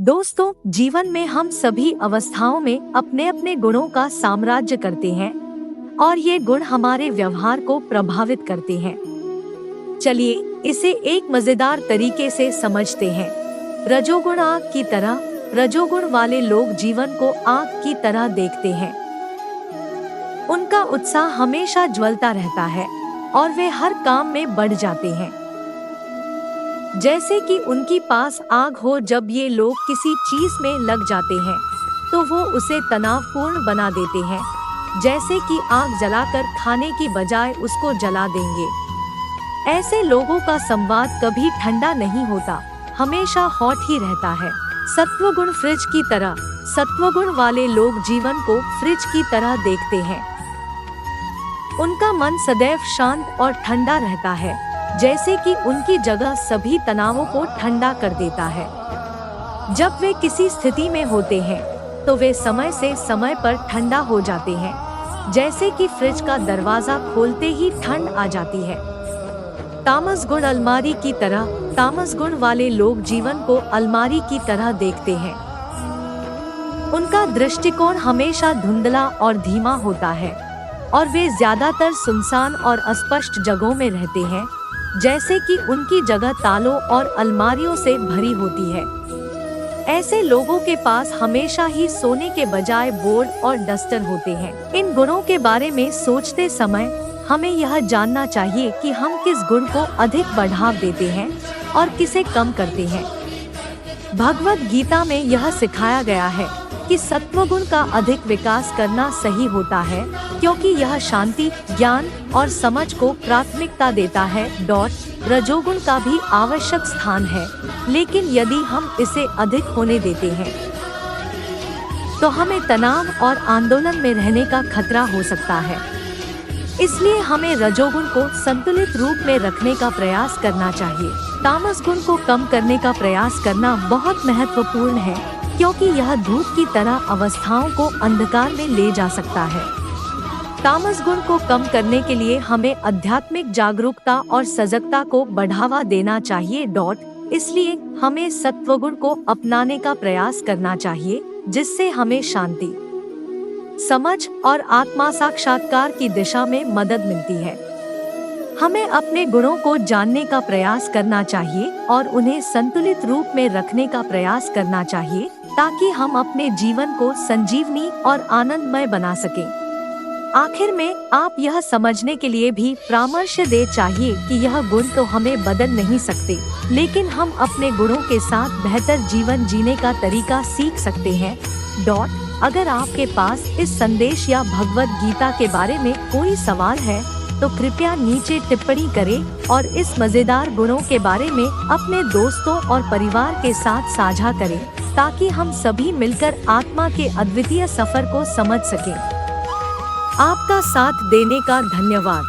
दोस्तों, जीवन में हम सभी अवस्थाओं में अपने अपने गुणों का साम्राज्य करते हैं और ये गुण हमारे व्यवहार को प्रभावित करते हैं। चलिए इसे एक मजेदार तरीके से समझते हैं। रजोगुण आग की तरह। रजोगुण वाले लोग जीवन को आग की तरह देखते हैं। उनका उत्साह हमेशा ज्वलता रहता है और वे हर काम में बढ़ जाते हैं, जैसे कि उनकी पास आग हो। जब ये लोग किसी चीज में लग जाते हैं तो वो उसे तनावपूर्ण बना देते हैं, जैसे कि आग जलाकर खाने की बजाय उसको जला देंगे। ऐसे लोगों का संवाद कभी ठंडा नहीं होता, हमेशा हॉट ही रहता है। सत्वगुण फ्रिज की तरह। सत्वगुण वाले लोग जीवन को फ्रिज की तरह देखते हैं। उनका मन सदैव शांत और ठंडा रहता है, जैसे कि उनकी जगह सभी तनावों को ठंडा कर देता है। जब वे किसी स्थिति में होते हैं तो वे समय से समय पर ठंडा हो जाते हैं, जैसे कि फ्रिज का दरवाजा खोलते ही ठंड आ जाती है। तामस गुण अलमारी की तरह। तामस गुण वाले लोग जीवन को अलमारी की तरह देखते हैं। उनका दृष्टिकोण हमेशा धुंधला और धीमा होता है और वे ज्यादातर सुनसान और अस्पष्ट जगहों में रहते हैं, जैसे कि उनकी जगह तालों और अलमारियों से भरी होती है। ऐसे लोगों के पास हमेशा ही सोने के बजाय बोर्ड और डस्टर होते हैं। इन गुणों के बारे में सोचते समय हमें यह जानना चाहिए कि हम किस गुण को अधिक बढ़ावा देते हैं और किसे कम करते हैं। भगवद गीता में यह सिखाया गया है कि सत्वगुण का अधिक विकास करना सही होता है, क्योंकि यह शांति, ज्ञान और समझ को प्राथमिकता देता है। रजोगुण का भी आवश्यक स्थान है, लेकिन यदि हम इसे अधिक होने देते हैं तो हमें तनाव और आंदोलन में रहने का खतरा हो सकता है। इसलिए हमें रजोगुण को संतुलित रूप में रखने का प्रयास करना चाहिए। तामस गुण को कम करने का प्रयास करना बहुत महत्वपूर्ण है, क्योंकि यह धूप की तरह अवस्थाओं को अंधकार में ले जा सकता है। तामस गुण को कम करने के लिए हमें आध्यात्मिक जागरूकता और सजगता को बढ़ावा देना चाहिए। इसलिए हमें सत्वगुण को अपनाने का प्रयास करना चाहिए, जिससे हमें शांति, समझ और आत्मा साक्षात्कार की दिशा में मदद मिलती है। हमें अपने गुणों को जानने का प्रयास करना चाहिए और उन्हें संतुलित रूप में रखने का प्रयास करना चाहिए, ताकि हम अपने जीवन को संजीवनी और आनंदमय बना सकें। आखिर में आप यह समझने के लिए भी परामर्श दे चाहिए कि यह गुण तो हमें बदल नहीं सकते, लेकिन हम अपने गुणों के साथ बेहतर जीवन जीने का तरीका सीख सकते हैं। अगर आपके पास इस संदेश या भगवद गीता के बारे में कोई सवाल है तो कृपया नीचे टिप्पणी करें और इस मजेदार गुणों के बारे में अपने दोस्तों और परिवार के साथ साझा करें, ताकि हम सभी मिलकर आत्मा के अद्वितीय सफर को समझ सकें। आपका साथ देने का धन्यवाद।